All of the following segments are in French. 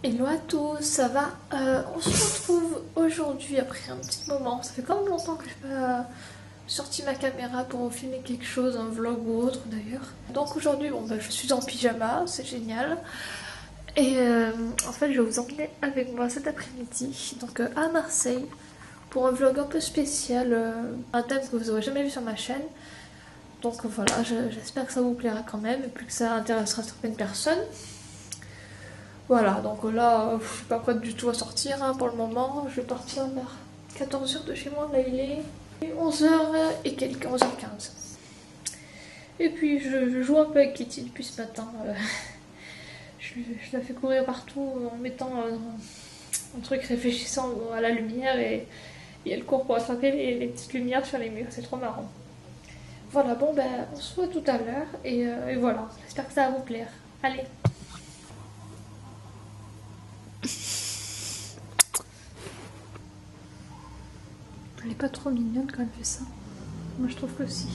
Hello à tous, ça va? On se retrouve aujourd'hui après un petit moment. Ça fait quand même longtemps que je n'ai pas sorti ma caméra pour filmer quelque chose, un vlog ou autre d'ailleurs. Donc aujourd'hui, je suis en pyjama, c'est génial. Et en fait, je vais vous emmener avec moi cet après-midi, donc à Marseille, pour un vlog un peu spécial, un thème que vous n'aurez jamais vu sur ma chaîne. Donc voilà, j'espère que ça vous plaira quand même, et puis que ça intéressera certaines personnes. Voilà, donc là, je suis pas prête du tout à sortir pour le moment. Je vais partir vers 14h de chez moi, là il est 11h et quelques, 11h15. Et puis je joue un peu avec Kitty depuis ce matin. Je la fais courir partout en mettant un truc réfléchissant à la lumière et elle court pour attraper les petites lumières sur les murs, c'est trop marrant. Voilà, on se voit tout à l'heure et voilà, j'espère que ça va vous plaire. Allez! Elle est pas trop mignonne quand elle fait ça. Moi je trouve que si.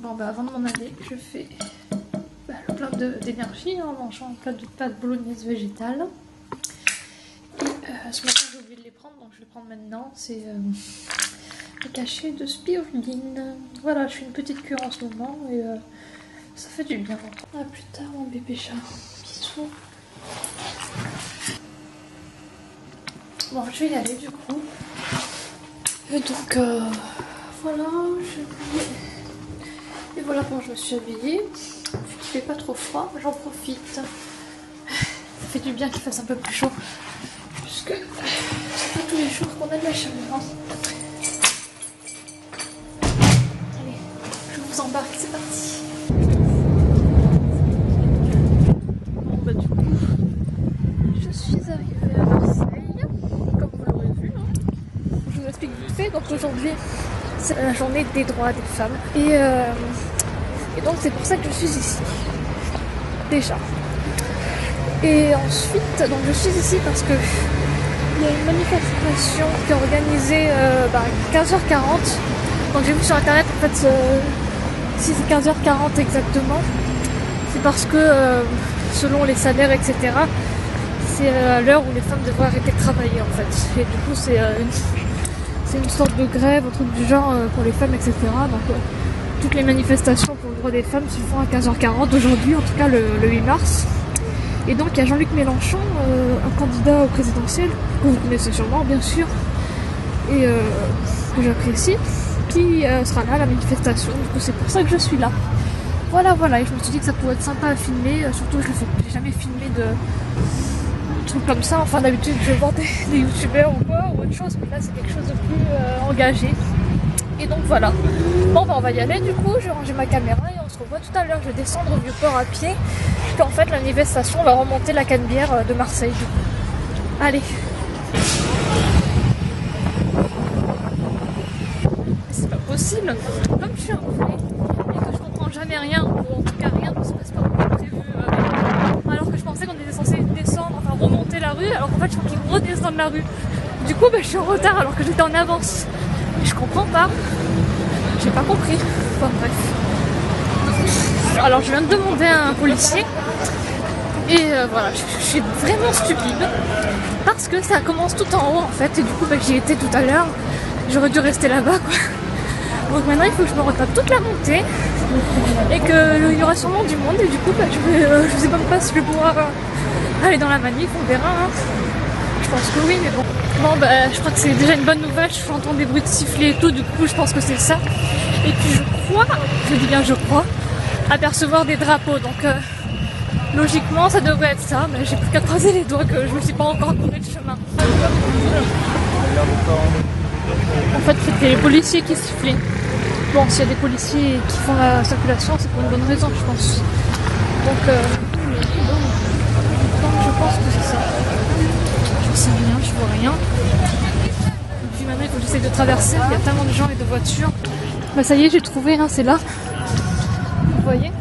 Avant de m'en aller, je fais le plein d'énergie en mangeant un plat de pâtes bolognaise végétale. Et ce matin j'ai oublié de les prendre, donc je vais les prendre maintenant. C'est des cachets de spiruline. Voilà, je fais une petite cure en ce moment et ça fait du bien. A plus tard mon bébé chat. Bisous. Bon, je vais y aller du coup. Et donc, voilà, et voilà comment je me suis habillée. Vu qu'il fait pas trop froid, j'en profite. Ça fait du bien qu'il fasse un peu plus chaud. Puisque c'est pas tous les jours qu'on a de la chaleur. Allez, je vous embarque, c'est parti. Bon, du coup, je suis arrivée à Marseille. Comme vous l'aurez vu, je vous explique vite fait. Donc aujourd'hui c'est la journée des droits des femmes et donc c'est pour ça que je suis ici déjà. Et ensuite donc je suis ici parce que il y a une manifestation qui est organisée à 15h40. Donc j'ai vu sur internet en fait si c'est 15h40 exactement, c'est parce que selon les salaires etc, c'est à l'heure où les femmes devraient arrêter de travailler en fait. Et du coup c'est une sorte de grève, un truc du genre pour les femmes, etc. Donc toutes les manifestations pour le droit des femmes se font à 15h40 aujourd'hui, en tout cas le 8 mars. Et donc il y a Jean-Luc Mélenchon, un candidat au présidentiel, que vous connaissez sûrement bien sûr, et que j'apprécie, qui sera là à la manifestation. Du coup c'est pour ça que je suis là. Voilà, et je me suis dit que ça pourrait être sympa à filmer, surtout que j'ai jamais filmé de trucs comme ça. Enfin d'habitude je vais voir des youtubeurs ou quoi ou autre chose, mais là c'est quelque chose de plus engagé. Et donc voilà. Bon on va y aller du coup, je vais ranger ma caméra et on se revoit tout à l'heure. Je vais descendre au Vieux-Port à pied, puis en fait la manifestation va remonter la Canebière de Marseille du coup. Allez. C'est pas possible, comme je suis enflée et que je comprends jamais rien, ou en tout cas rien ne se passe pas comme prévu, alors que je pensais qu'on était censé descendre, enfin remonter la rue, alors qu'en fait je crois qu'ils redescendent la rue. Du coup je suis en retard alors que j'étais en avance. Et je comprends pas. J'ai pas compris. Enfin bref. Alors je viens de demander à un policier. Et voilà, je suis vraiment stupide. Parce que ça commence tout en haut en fait. Et du coup j'y étais tout à l'heure. J'aurais dû rester là-bas quoi. Donc maintenant il faut que je me retape toute la montée. Et qu'il y aura sûrement du monde. Et du coup je sais même pas si je vais pouvoir aller dans la manif, on verra. Je pense que oui, mais bon. Je crois que c'est déjà une bonne nouvelle. J'entends des bruits de sifflets et tout, du coup je pense que c'est ça. Et puis je dis bien je crois, apercevoir des drapeaux. Donc logiquement ça devrait être ça, mais j'ai plus qu'à croiser les doigts que je me suis pas encore couru le chemin. En fait c'était les policiers qui sifflaient. Bon, s'il y a des policiers qui font la circulation, c'est pour une bonne raison je pense. Donc je pense que c'est ça. Je sais rien, je vois rien. Et puis maintenant il faut que j'essaye de traverser, il y a tellement de gens et de voitures. Ça y est, j'ai trouvé, c'est là. Vous voyez ?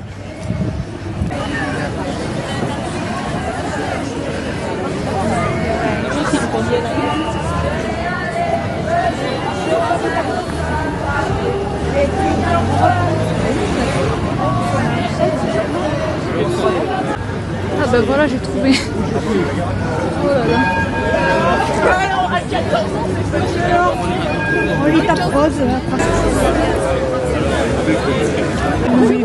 bah voilà, j'ai trouvé. Oh là là. On lit ta prose. Oui.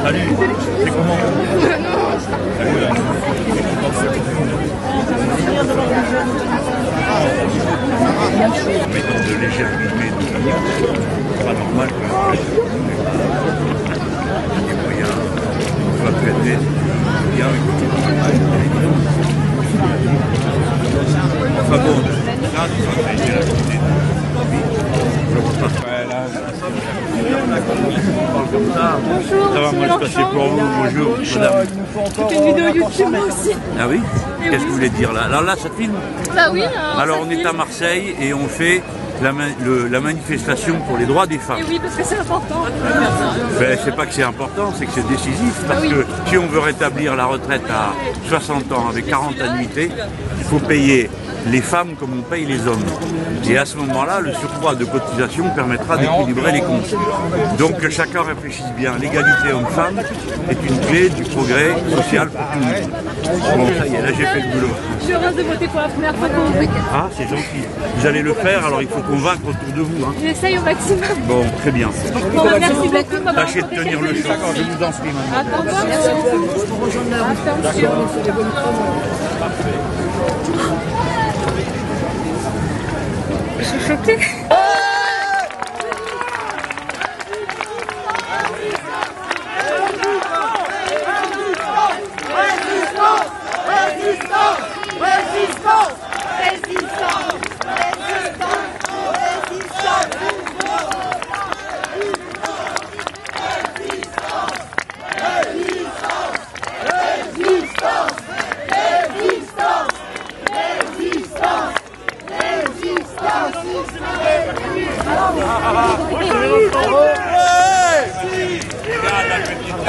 Salut, c'est comment? Salut. Mais dans de légères guillemets, c'est pas normal que les moyens soient traités bien. Enfin bon, ça, c'est la qualité. Comme ça. Bonjour, Ça va, moi je passais pour vous. Bonjour, madame. C'est une vidéo YouTube aussi. Ah oui? Qu'est-ce que vous voulez dire là? Alors là, ça filme? Bah oui. Alors on est à Marseille et on fait la manifestation pour les droits des femmes. Et oui, parce que c'est important. Ben, c'est pas que c'est important, c'est que c'est décisif. Parce que si on veut rétablir la retraite à 60 ans avec 40 annuités, il faut payer les femmes comme on paye les hommes. Et à ce moment-là, le surcroît de cotisation permettra d'équilibrer les comptes. Donc que chacun réfléchisse bien. L'égalité homme-femme est une clé du progrès social pour tout le monde. Bon, ça y est, là j'ai fait le boulot. Je suis heureuse de voter pour la première fois pour vous. Ah, c'est gentil. Vous allez le faire, alors il faut convaincre autour de vous. Hein. J'essaye au maximum. Bon, très bien. Bon, bah, merci beaucoup. Tâchez de tenir le choc, je vous en prie, madame. Attends, merci beaucoup. Je suis choquée.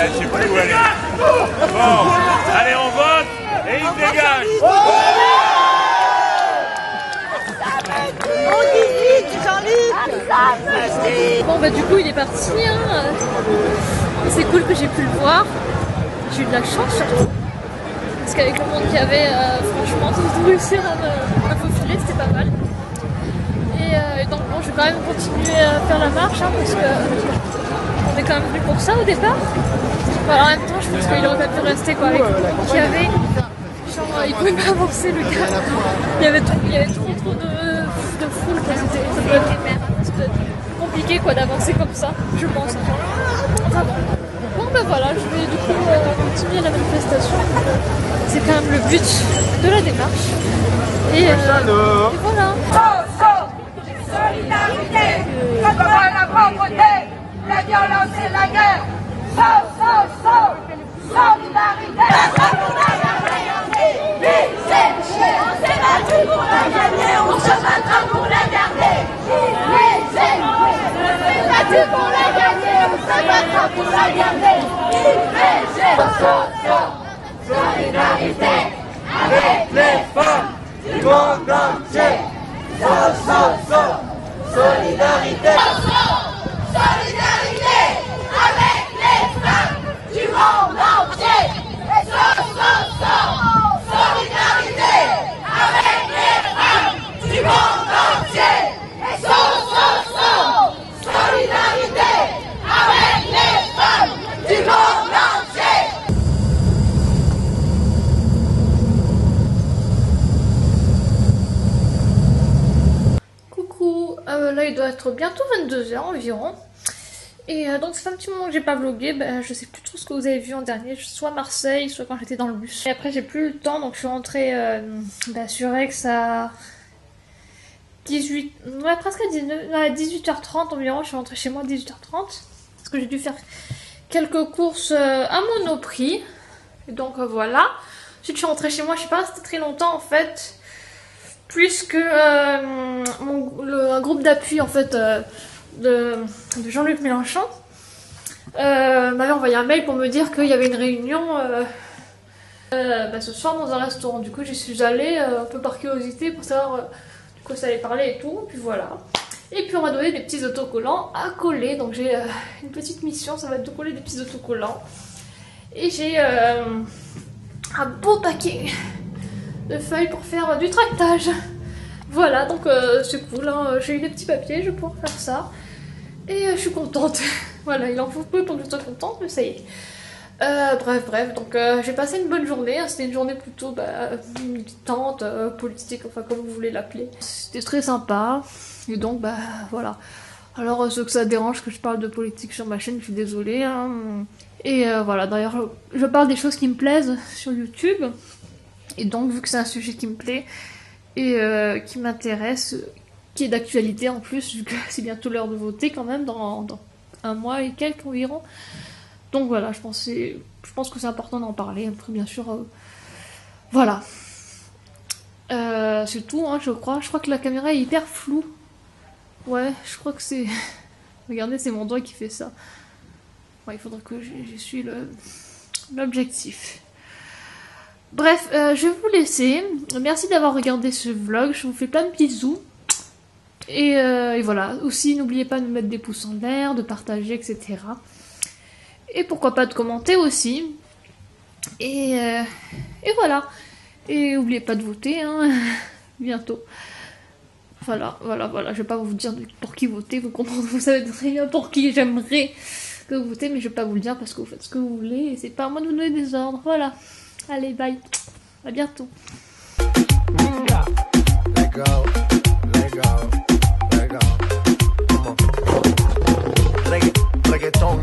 Je sais plus où elle est. Bon, allez, on vote et il dégage. Bon bah du coup il est parti. Hein. C'est cool que j'ai pu le voir. J'ai eu de la chance surtout. Parce qu'avec le monde qu'il y avait, franchement, de réussir à me faufiler, c'était pas mal. Et donc bon, je vais quand même continuer à faire la marche hein, parce que on est quand même venu pour ça au départ. Voilà, en même temps, je pense qu'il aurait pas pu rester quoi, avec le monde qu'il y avait. Genre, il pouvait pas avancer le gars. Il y avait trop de foule. Ça doit être compliqué quoi d'avancer comme ça, je pense. Enfin bon. Bon ben voilà, je vais du coup continuer la manifestation. C'est quand même le but de la démarche. Et voilà. Solidarité contre la pauvreté, la violence et la guerre. Solidarité. On s'est battu pour la gagner, on se battra pour la garder. On s'est battu pour la gagner, on se battra pour la garder. Solidarité avec les femmes du monde entier. Solidarité. Solidarité avec les femmes du monde entier. Solidarité avec les femmes du monde entier. Solidarité avec les femmes du monde entier. Coucou, là il doit être bientôt 22 h environ. Et donc ça fait un petit moment que j'ai pas vlogué, je sais plus trop ce que vous avez vu en dernier, soit Marseille, soit quand j'étais dans le bus. Et après j'ai plus le temps, donc je suis rentrée sur Aix à 18h30 environ, je suis rentrée chez moi à 18h30. Parce que j'ai dû faire quelques courses à Monoprix. Et donc voilà. Ensuite je suis rentrée chez moi, je suis pas restée très longtemps en fait. Puisque un groupe d'appui en fait de Jean-Luc Mélenchon m'avait envoyé un mail pour me dire qu'il y avait une réunion ce soir dans un restaurant. Du coup j'y suis allée un peu par curiosité pour savoir de quoi ça allait parler et tout. Puis voilà. Et puis on m'a donné des petits autocollants à coller. Donc j'ai une petite mission, ça va être de coller des petits autocollants. Et j'ai un beau paquet de feuilles pour faire du tractage. Voilà, donc c'est cool, hein. J'ai eu des petits papiers, je vais pouvoir faire ça. Et je suis contente. Voilà, il en faut peu pour que je sois contente, mais ça y est. Bref, donc j'ai passé une bonne journée, hein. C'était une journée plutôt militante, politique, enfin comme vous voulez l'appeler. C'était très sympa, et donc voilà. Alors ceux que ça dérange que je parle de politique sur ma chaîne, je suis désolée, hein. Et voilà, d'ailleurs je parle des choses qui me plaisent sur YouTube, et donc vu que c'est un sujet qui me plaît, et qui m'intéresse, qui est d'actualité en plus, vu que c'est bientôt l'heure de voter quand même, dans un mois et quelques environ. Donc voilà, je pense que c'est important d'en parler. Après, bien sûr, voilà. C'est tout, hein, je crois. Je crois que la caméra est hyper floue. Ouais, je crois que c'est... Regardez, c'est mon doigt qui fait ça. Ouais, il faudrait que j'essuie l'objectif. Bref, je vais vous laisser. Merci d'avoir regardé ce vlog. Je vous fais plein de bisous. Et voilà. Aussi, n'oubliez pas de mettre des pouces en l'air, de partager, etc. Et pourquoi pas de commenter aussi. Et voilà. Et n'oubliez pas de voter, hein, bientôt. Voilà. Je vais pas vous dire pour qui voter. Vous savez très bien pour qui j'aimerais que vous votez, mais je vais pas vous le dire parce que vous faites ce que vous voulez. Et c'est pas à moi de vous donner des ordres. Voilà. Allez, bye. À bientôt. Let go. Come on. Reggaeton.